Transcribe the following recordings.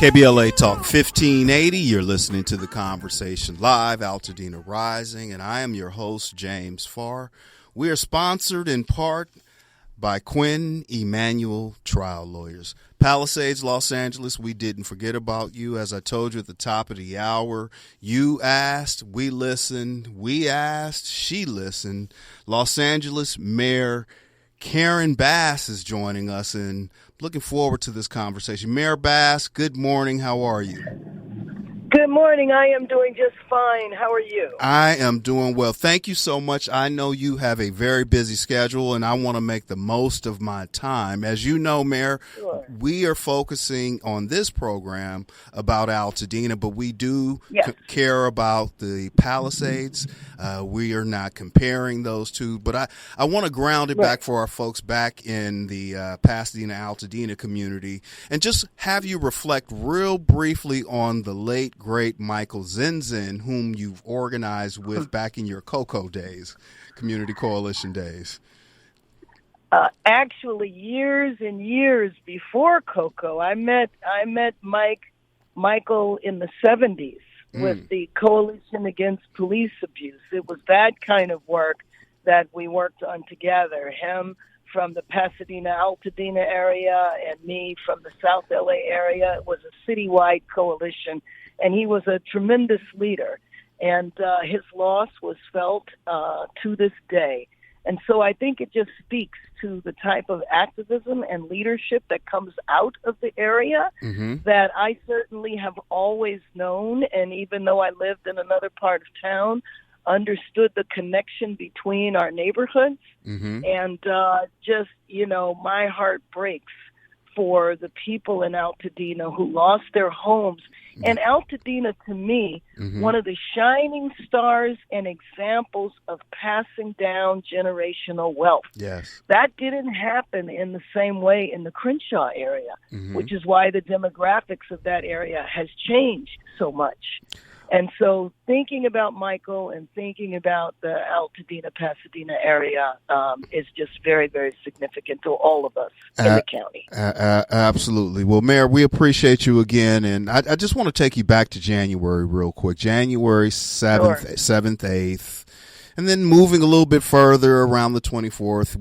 KBLA Talk 1580. You're listening to The Conversation Live, Altadena Rising, and I am your host, James Farr. We are sponsored in part by Quinn Emanuel Trial Lawyers. Palisades, Los Angeles, we didn't forget about you. As I told you at the top of the hour, you asked, we listened, we asked, she listened. Los Angeles Mayor Karen Bass is joining us, and looking forward to this conversation. Mayor Bass, good morning. How are you? Good morning. I am doing just fine. How are you? I am doing well. Thank you so much. I know you have a very busy schedule, and I want to make the most of my time. As you know, Mayor, Sure. we are focusing on this program about Altadena, but we do care about the Palisades. We are not comparing those two, but I want to ground it back for our folks back in the Pasadena, Altadena community, and just have you reflect real briefly on the late, great Michael Zinzin, whom you've organized with back in your COCO days, Community Coalition days. Actually, years and years before COCO, I met Michael in the 70s with the Coalition Against Police Abuse. It was that kind of work that we worked on together. Him from the Pasadena, Altadena area, and me from the South LA area. It was a citywide coalition, and he was a tremendous leader. And his loss was felt to this day. And so I think it just speaks to the type of activism and leadership that comes out of the area that I certainly have always known. And even though I lived in another part of town, understood the connection between our neighborhoods. And just, my heart breaks for the people in Altadena who lost their homes. And Altadena, to me, one of the shining stars and examples of passing down generational wealth. Yes. That didn't happen in the same way in the Crenshaw area, which is why the demographics of that area has changed so much. And so thinking about Michael and thinking about the Altadena, Pasadena area is just very, very significant to all of us in the county. Absolutely. Well, Mayor, we appreciate you again. And I just want to take you back to January real quick. January 7th, 8th. And then moving a little bit further around the 24th,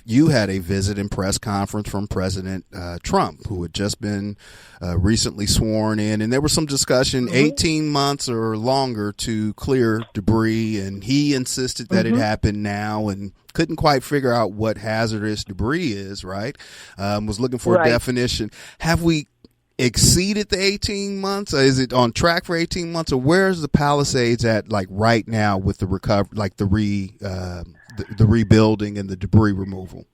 you had a visit and press conference from President Trump, who had just been recently sworn in. And there was some discussion, 18 months or longer to clear debris. And he insisted that it happened now and couldn't quite figure out what hazardous debris is, right? Was looking for a definition. Have we exceeded the 18 months? Is it on track for 18 months, or where's the Palisades at, like right now, with the recovery, like the rebuilding and the debris removal?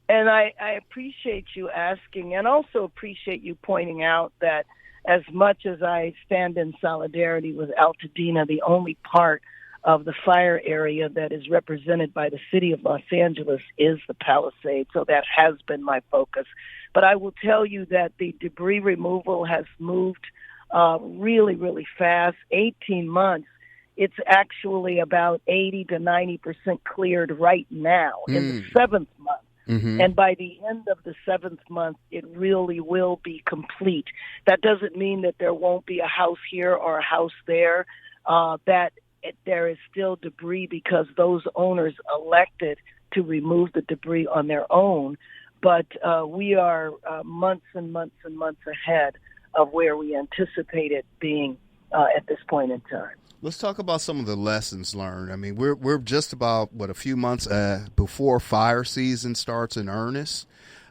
And I appreciate you asking, and also appreciate you pointing out that as much as I stand in solidarity with Altadena, the only part of the fire area that is represented by the city of Los Angeles is the Palisades. So that has been my focus. But I will tell you that the debris removal has moved really, really fast. 18 months. It's actually about 80 to 90% cleared right now in the seventh month. And by the end of the seventh month, it really will be complete. That doesn't mean that there won't be a house here or a house there, there is still debris because those owners elected to remove the debris on their own. But we are months and months and months ahead of where we anticipated being at this point in time. Let's talk about some of the lessons learned. I mean, we're just about, a few months before fire season starts in earnest.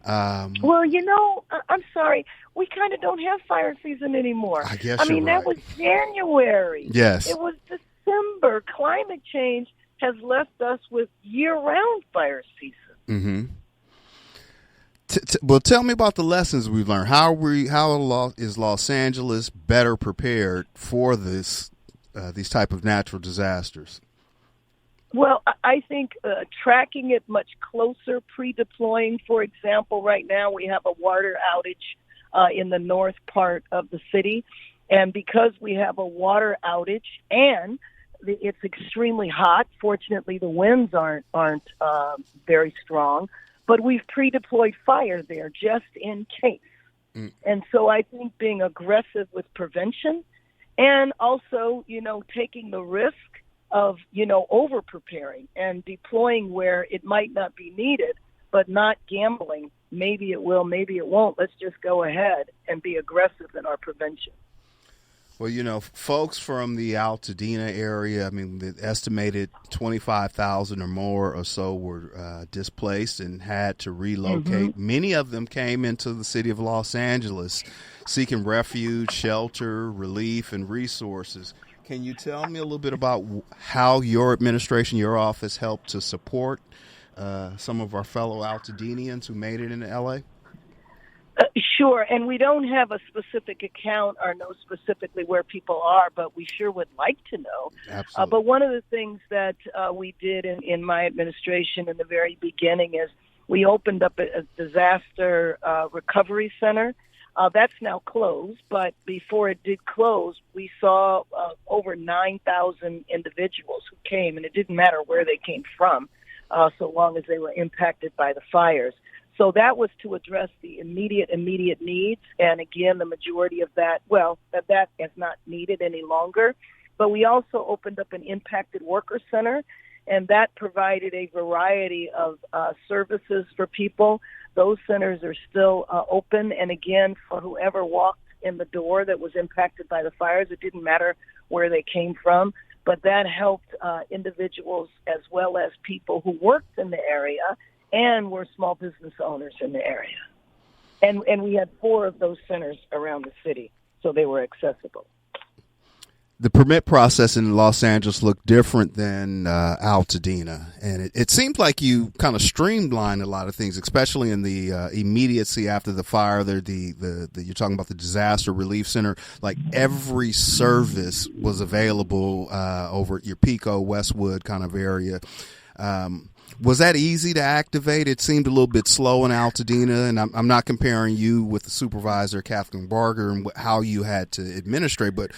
Well, I'm sorry. We kind of don't have fire season anymore. I guess that was January. Yes. It was December. Climate change has left us with year-round fire season. Well, tell me about the lessons we've learned. How is Los Angeles better prepared for these type of natural disasters? Well, I think tracking it much closer, pre-deploying, for example, right now we have a water outage in the north part of the city. And because we have a water outage and it's extremely hot, fortunately the winds aren't very strong, but we've pre-deployed fire there just in case. And so I think being aggressive with prevention and also, taking the risk of, over preparing and deploying where it might not be needed, but not gambling. Maybe it will, maybe it won't. Let's just go ahead and be aggressive in our prevention. Well, folks from the Altadena area, I mean, the estimated 25,000 or more or so were displaced and had to relocate. Mm-hmm. Many of them came into the city of Los Angeles seeking refuge, shelter, relief, and resources. Can you tell me a little bit about how your administration, your office, helped to support some of our fellow Altadenians who made it into L.A.? Sure, and we don't have a specific account or know specifically where people are, but we sure would like to know. Absolutely. But one of the things that we did in my administration in the very beginning is we opened up a disaster recovery center. That's now closed, but before it did close, we saw over 9,000 individuals who came, and it didn't matter where they came from, so long as they were impacted by the fires. So that was to address the immediate needs. And again, the majority of that is not needed any longer. But we also opened up an impacted worker center, and that provided a variety of services for people. Those centers are still open. And again, for whoever walked in the door that was impacted by the fires, it didn't matter where they came from. But that helped individuals as well as people who worked in the area and were small business owners in the area. And we had 4 of those centers around the city, so they were accessible. The permit process in Los Angeles looked different than Altadena, and it seemed like you kind of streamlined a lot of things, especially in the immediacy after the fire. There, you're talking about the disaster relief center. Like every service was available over at your Pico, Westwood kind of area. Was that easy to activate? It seemed a little bit slow in Altadena, and I'm not comparing you with the supervisor, Kathleen Barger, and how you had to administrate, but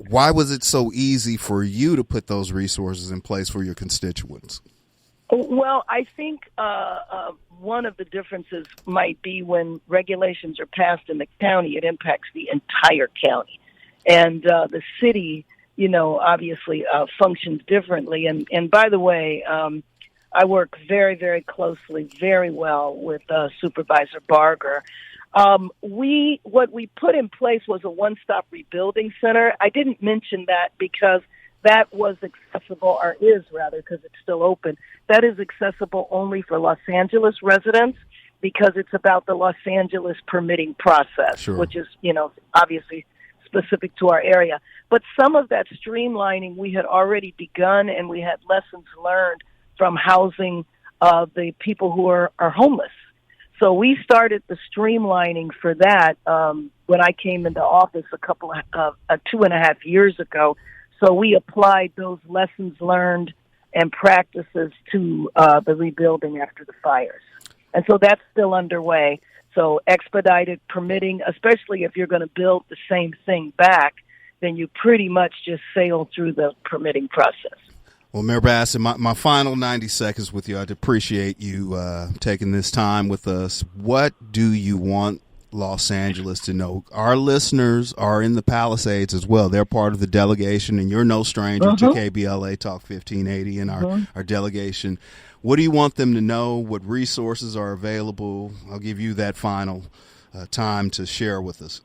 why was it so easy for you to put those resources in place for your constituents? Well, I think one of the differences might be when regulations are passed in the county, it impacts the entire county. And the city, obviously functions differently. And by the way, I work very, very closely, very well with Supervisor Barger. What we put in place was a one-stop rebuilding center. I didn't mention that because that was accessible, or is rather, because it's still open. That is accessible only for Los Angeles residents because it's about the Los Angeles permitting process, sure, which is, obviously specific to our area. But some of that streamlining we had already begun, and we had lessons learned from housing the people who are homeless. So we started the streamlining for that when I came into office a 2.5 years ago. So we applied those lessons learned and practices to the rebuilding after the fires. And so that's still underway. So expedited permitting, especially if you're going to build the same thing back, then you pretty much just sail through the permitting process. Well, Mayor Bassett, my final 90 seconds with you. I'd appreciate you taking this time with us. What do you want Los Angeles to know? Our listeners are in the Palisades as well. They're part of the delegation, and you're no stranger to KBLA Talk 1580 and our delegation. What do you want them to know? What resources are available? I'll give you that final time to share with us.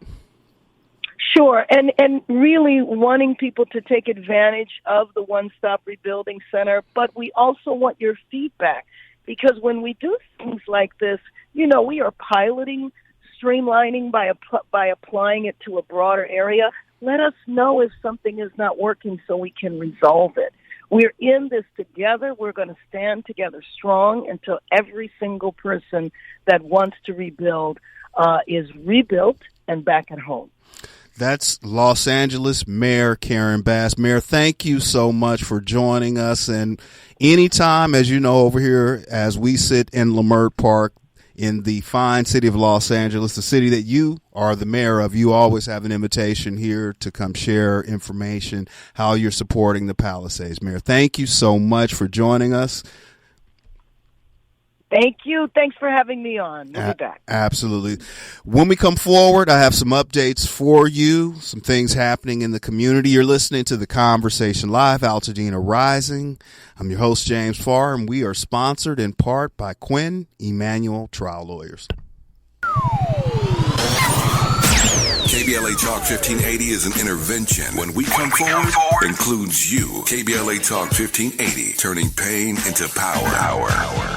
Sure, and really wanting people to take advantage of the One-Stop Rebuilding Center, but we also want your feedback, because when we do things like this, we are piloting streamlining by applying it to a broader area. Let us know if something is not working so we can resolve it. We're in this together. We're going to stand together strong until every single person that wants to rebuild is rebuilt and back at home. That's Los Angeles Mayor Karen Bass. Mayor, thank you so much for joining us. And anytime, as you know, over here, as we sit in Leimert Park in the fine city of Los Angeles, the city that you are the mayor of, you always have an invitation here to come share information, how you're supporting the Palisades. Mayor, thank you so much for joining us. Thank you. Thanks for having me on. We'll be back. Absolutely. When we come forward, I have some updates for you, some things happening in the community. You're listening to The Conversation Live, Altadena Rising. I'm your host, James Farr, and we are sponsored in part by Quinn Emanuel Trial Lawyers. KBLA Talk 1580 is an intervention. When we come forward, includes you. KBLA Talk 1580, turning pain into power.